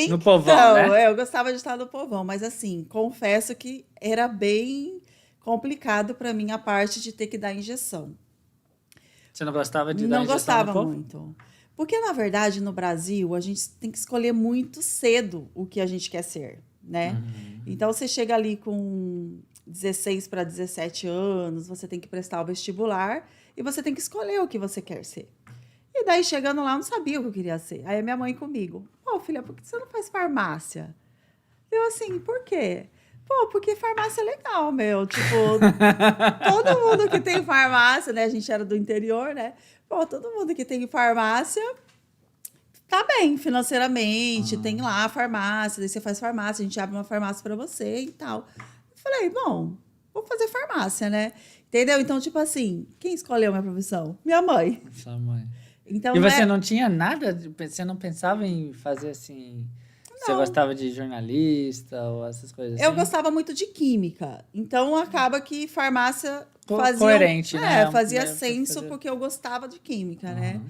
No povão, Então, né? eu gostava de estar no povão, mas assim, confesso que era bem complicado para mim a parte de ter que dar injeção. Você não gostava de dar Não injeção no gostava povo? muito. Porque, na verdade, no Brasil, a gente tem que escolher muito cedo o que a gente quer ser, né? Uhum. Então, você chega ali com 16 para 17 anos, você tem que prestar o vestibular e você tem que escolher o que você quer ser. E daí, chegando lá, eu não sabia o que eu queria ser. Aí, a minha mãe comigo, pô, filha, por que você não faz farmácia? Eu assim, por quê? Pô, porque farmácia é legal, meu. Tipo, todo mundo que tem farmácia, né? A gente era do interior, né? Pô, todo mundo que tem farmácia tá bem financeiramente, Ah, tem lá a farmácia, daí você faz farmácia, a gente abre uma farmácia para você e tal. Eu falei, bom, vou fazer farmácia, né? Entendeu? Então, tipo assim, quem escolheu minha profissão? Minha mãe. sua mãe. Então, E não você é. não tinha nada, você não pensava em fazer assim, você Não. gostava de jornalista ou essas coisas Eu assim? gostava muito de química. Então, acaba que farmácia Coerente, né? fazia Pra senso fazer... porque eu gostava de química, né? Aham.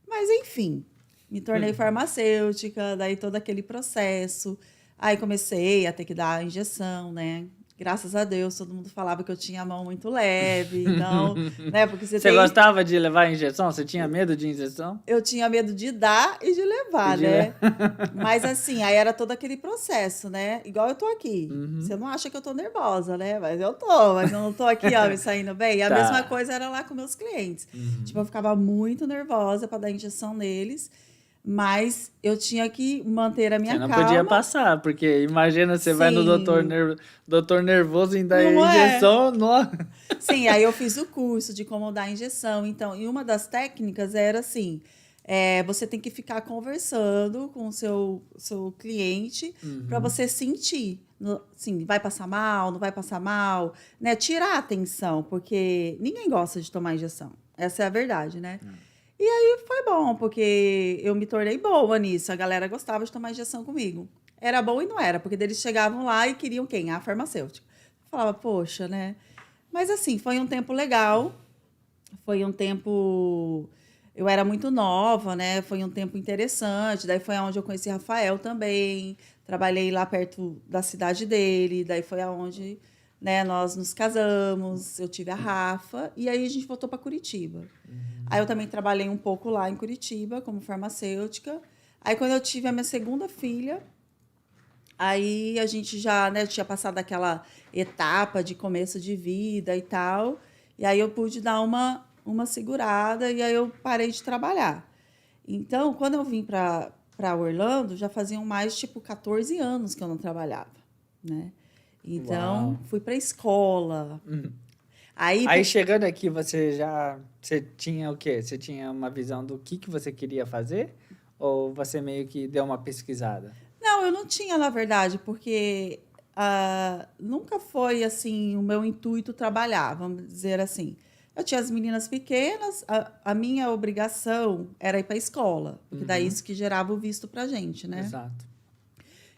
Mas enfim, me tornei farmacêutica, daí todo aquele processo. Aí comecei a ter que dar a injeção, né? Graças a Deus, todo mundo falava que eu tinha a mão muito leve, então, né? Porque você Você tem. gostava de levar injeção? Você tinha medo de injeção? Eu tinha medo de dar e de E levar, de le- né? Mas assim, aí era todo aquele processo, né? Igual eu tô aqui. Uhum. Você não acha que eu tô nervosa, né? Mas eu não tô aqui, ó, me saindo bem. E a mesma Tá. coisa era lá com meus clientes. Tipo, Uhum. eu ficava muito nervosa para dar injeção neles, mas eu tinha que manter a Você minha não podia calma. passar, porque imagina você vai no Sim, doutor nervoso em dar não é? injeção, no... Sim, aí eu fiz o curso de como dar injeção. Então, e uma das técnicas era assim: você tem que ficar conversando com o seu cliente para Uhum. você sentir. Sim, vai passar mal, não vai passar mal, né? Tirar a atenção, porque ninguém gosta de tomar injeção. Essa é a verdade, né? E aí foi bom, porque eu me tornei boa nisso. A galera gostava de tomar injeção comigo. Era bom e não era, porque eles chegavam lá e queriam quem? A farmacêutica. Eu falava, poxa, né? Mas assim, foi um tempo legal, foi um tempo. Eu era muito nova, né? Foi um tempo interessante. Daí foi onde eu conheci Rafael também. Trabalhei lá perto da cidade dele. Daí foi aonde, né, nós nos casamos. Eu tive a Rafa e aí a gente voltou para Curitiba. Aí eu também trabalhei um pouco lá em Curitiba como farmacêutica. Aí quando eu tive a minha segunda filha, aí a gente já, né, tinha passado aquela etapa de começo de vida e tal. E aí eu pude dar uma segurada e aí eu parei de trabalhar. Então, quando eu vim para Orlando, já faziam mais tipo 14 anos que eu não trabalhava, né? Então, Uau. fui para a escola. Uhum. Aí, Aí chegando aqui, você tinha o quê? Você tinha uma visão do que você queria fazer? Ou você meio que deu uma pesquisada? não, eu não tinha, na verdade, porque nunca foi assim o meu intuito trabalhar, vamos dizer assim. Eu tinha as meninas pequenas, a minha obrigação era ir para a escola, porque daí Uhum. isso que gerava o visto para gente, né? Exato.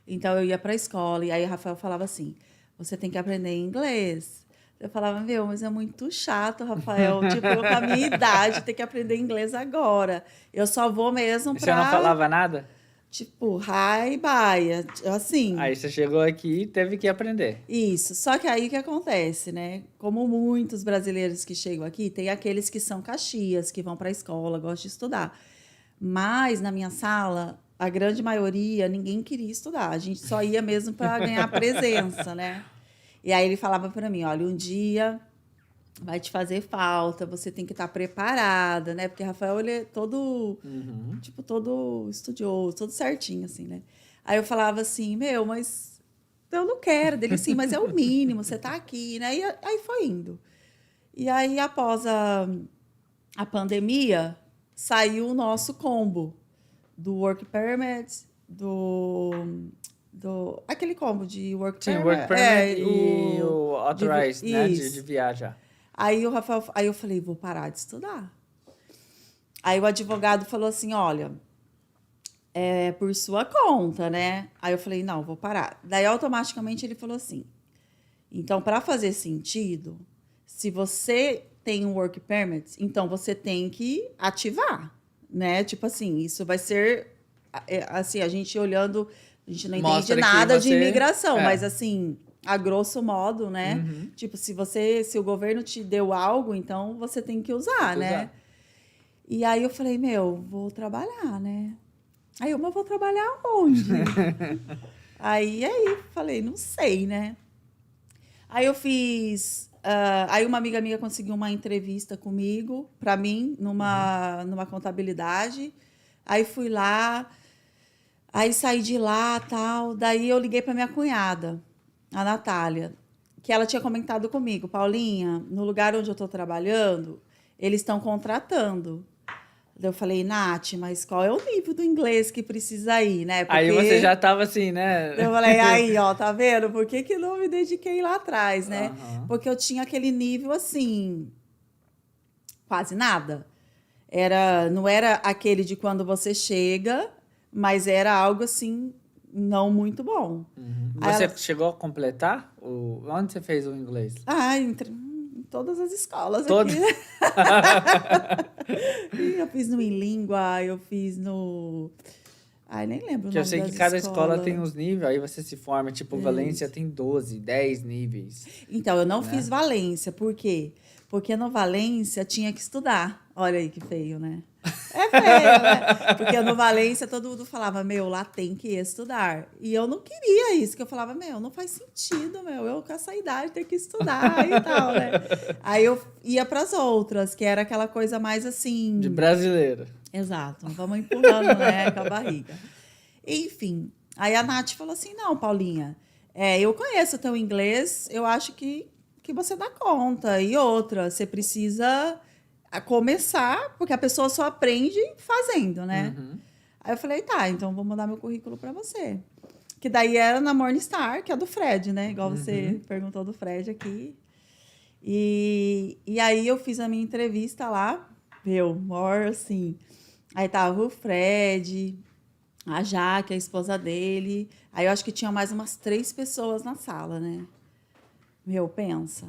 Então eu ia para a escola e aí o Rafael falava assim: você tem que aprender inglês. Eu falava, meu, mas é muito chato, Rafael. Tipo, eu com a minha idade ter que aprender inglês agora. Eu só vou mesmo E você não para, falava nada? tipo, hi, bye. Assim, Aí você chegou aqui e teve que aprender. isso. Só que aí o que acontece, né? Como muitos brasileiros que chegam aqui, tem aqueles que são caxias, que vão para a escola, gostam de estudar. Mas na minha sala, a grande maioria, ninguém queria estudar. A gente só ia mesmo para ganhar presença, né? E aí ele falava para mim, olha, um dia vai te fazer falta, você tem que estar preparada, né? Porque Rafael, ele é todo, Uhum. tipo, todo estudioso, todo certinho, assim, né? Aí eu falava assim, meu, mas eu não quero. Dele, sim, mas é o mínimo, você tá aqui, né? E aí foi indo. E aí, após a pandemia, saiu o nosso combo do Work Permit, aquele combo de Work Sim, Work Permit, Permit e o Authorized, né, de isso. viajar. Aí o Rafael, aí eu falei, vou parar de estudar. Aí o advogado falou assim, olha, é por sua conta, né? Aí eu falei, não, vou parar. Daí automaticamente ele falou assim, então para fazer sentido, se você tem um work permit, então você tem que ativar, né? Tipo assim, isso vai ser assim, a gente olhando A gente não Mostra entende que nada de você- imigração, é. mas assim, a grosso modo, né? Uhum. Tipo, se o governo te deu algo, então você tem que usar, Tem que né? usar. E aí eu falei, meu, vou trabalhar, né? Aí eu, mas vou trabalhar onde? aí falei, não sei, né? Aí eu fiz. Aí uma amiga minha conseguiu uma entrevista comigo, para mim, numa contabilidade. Aí fui lá, aí saí de lá tal. Daí eu liguei para minha cunhada, a Natália, que ela tinha comentado comigo, Paulinha, no lugar onde eu estou trabalhando, eles estão contratando. Daí eu falei, Nath, mas qual é o nível do inglês que precisa ir, né? Aí você já tava assim, né? Eu falei, aí, ó, tá vendo? Por que não me dediquei lá atrás, né? Aham. Porque eu tinha aquele nível, assim, quase nada. Não era aquele de quando você chega, mas era algo, assim, não muito bom. Uhum. Aí Você ela- chegou a completar? Onde você fez o inglês? Em todas as escolas Todo? aqui. Eu fiz no Inlíngua, eu fiz no... Ai, nem lembro o Que eu nome sei que das cada escola escolas. tem uns níveis, aí você se forma, tipo, Valência tem 12, 10 níveis. Então, eu não Né? fiz Valência. Por quê? Porque no Valência tinha que estudar. Olha aí que feio, né? É feio, né? Porque no Valência todo mundo falava, meu, lá tem que estudar. E eu não queria isso, que eu falava, meu, não faz sentido, meu, eu com essa idade ter que estudar e tal, né? Aí eu ia para as outras, que era aquela coisa mais assim. De brasileiro. Exato, vamos empurrando, né, com a barriga. Enfim, aí a Nath falou assim, não, Paulinha, eu conheço o teu inglês, eu acho que você dá conta. E outra, você precisa começar, porque a pessoa só aprende fazendo, né? Uhum. Aí eu falei, tá, então vou mandar meu currículo para você. Que daí era na Morningstar, que é do Fred, né? Igual você perguntou do Fred aqui. E aí eu fiz a minha entrevista lá, meu, maior assim. Aí tava o Fred, a Jaque, a esposa dele. Aí eu acho que tinha mais umas 3 pessoas na sala, né? Meu, pensa.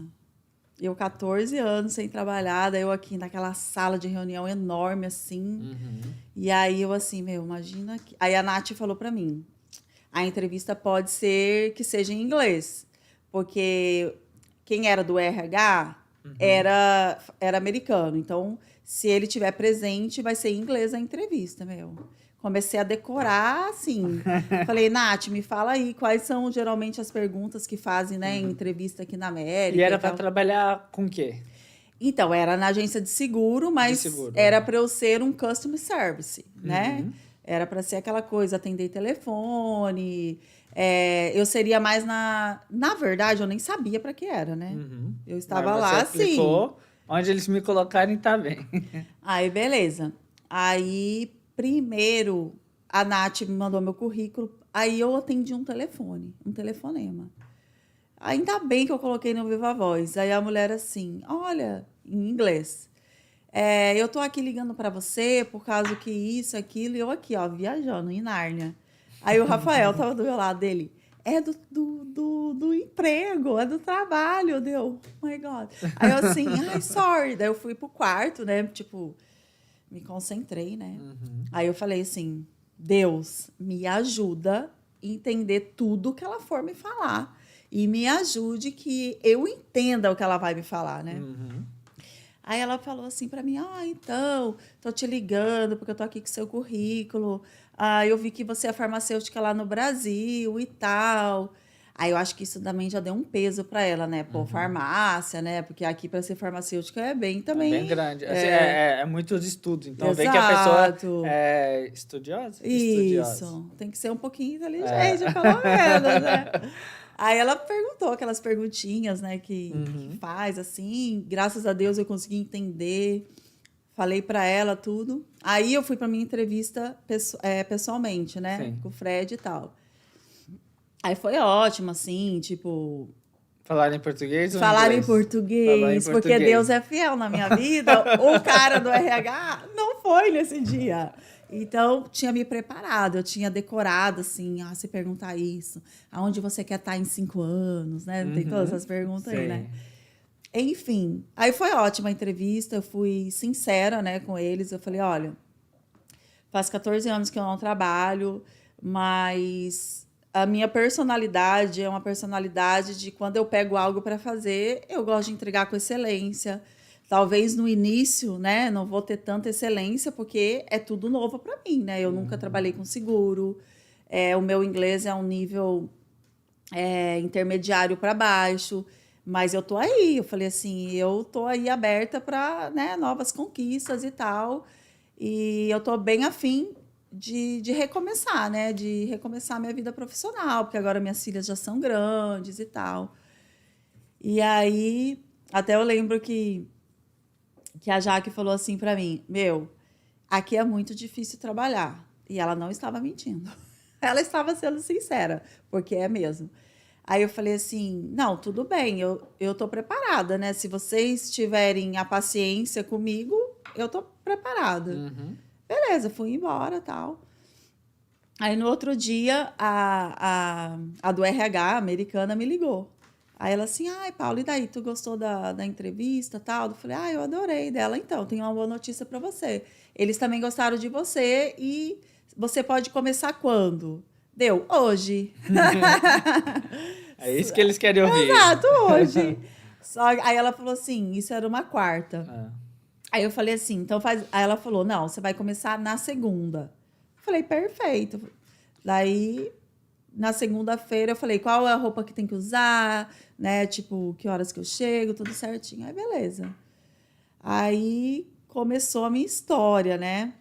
Eu, 14 anos sem trabalhar, daí eu aqui naquela sala de reunião enorme, assim. Uhum. E aí eu assim, meu, imagina que... Aí a Nath falou pra mim, a entrevista pode ser que seja em inglês, porque quem era do RH era americano. Então, se ele tiver presente, vai ser em inglês a entrevista, meu. Comecei a decorar, assim. Falei, Nath, me fala aí quais são geralmente as perguntas que fazem, né, em entrevista aqui na América. E era e para tal. trabalhar com o quê? Então, era na agência de seguro, mas seguro, era né? para eu ser um customer service, né? Era para ser aquela coisa, atender telefone. Eu seria mais Na verdade, eu nem sabia para que era, né? Uhum. Eu estava Mas lá, você assim. aplicou, onde eles me colocarem, tá bem. Aí, beleza. Aí, primeiro, a Nath me mandou meu currículo. Aí eu atendi um telefonema. Ainda bem que eu coloquei no Viva Voz. Aí a mulher assim, olha, em inglês. Eu tô aqui ligando para você por causa que isso, aquilo, e eu aqui, ó, viajando em Nárnia. Aí o Rafael tava do meu lado dele. É do emprego, é do trabalho, deu. Oh my God. Aí eu assim, ai, sorry. Daí eu fui pro quarto, né? Tipo, me concentrei, né? Aí eu falei assim, Deus, me ajuda a entender tudo que ela for me falar. E me ajude que eu entenda o que ela vai me falar, né? Aí ela falou assim para mim, então, tô te ligando porque eu tô aqui com seu currículo. Eu vi que você é farmacêutica lá no Brasil e tal. Aí eu acho que isso também já deu um peso para ela, né? Pô, farmácia, né? Porque aqui para ser farmacêutica é bem também... É bem grande. Assim, é muitos estudos. Então, vê que a Exato. pessoa é estudiosa? Estudiosa. Isso, tem que ser um pouquinho inteligente, pelo menos, né? Aí ela perguntou aquelas perguntinhas, né, que faz, assim. Graças a Deus eu consegui entender. Falei para ela tudo. Aí eu fui para minha entrevista pessoalmente, né, Sim. com o Fred e tal. Aí foi ótimo, assim, tipo... Falar em português ou Falar em inglês? português, Falar em porque português. Deus é fiel na minha vida. O cara do RH não foi nesse dia. Então, tinha me preparado, eu tinha decorado, assim, se perguntar isso, aonde você quer estar em 5 anos, né? Tem todas essas perguntas aí, né? Enfim, aí foi ótima a entrevista, eu fui sincera, né, com eles. Eu falei, olha, faz 14 anos que eu não trabalho, mas a minha personalidade é uma personalidade de quando eu pego algo para fazer, eu gosto de entregar com excelência. Talvez no início, né, não vou ter tanta excelência, porque é tudo novo para mim, né? Eu nunca trabalhei com seguro, o meu inglês é um nível intermediário para baixo, mas eu tô aí. Eu falei assim, eu tô aí aberta para, né, novas conquistas e tal, e eu tô bem afim de recomeçar, né? De recomeçar minha vida profissional, porque agora minhas filhas já são grandes e tal. E aí, até eu lembro que a Jaque falou assim para mim, aqui é muito difícil trabalhar. E ela não estava mentindo. Ela estava sendo sincera, porque é mesmo. Aí eu falei assim, não, tudo bem, eu tô preparada, né? Se vocês tiverem a paciência comigo, eu tô preparada. Uhum. Beleza, fui embora, tal. Aí no outro dia, a do RH americana me ligou. Aí ela assim, ai, Paulo, e daí? Tu gostou da entrevista, tal? Eu falei, eu adorei dela. Então, tenho uma boa notícia para você. Eles também gostaram de você e você pode começar quando? Deu, hoje. É isso que eles querem ouvir. Exato, hoje. Aí ela falou assim, isso era uma quarta. Ah. Aí eu falei assim, então faz. Aí ela falou, não, você vai começar na segunda. Eu falei, perfeito. Daí, na segunda-feira, eu falei, qual é a roupa que tem que usar, né? Tipo, que horas que eu chego, tudo certinho. Aí, beleza. Aí começou a minha história, né?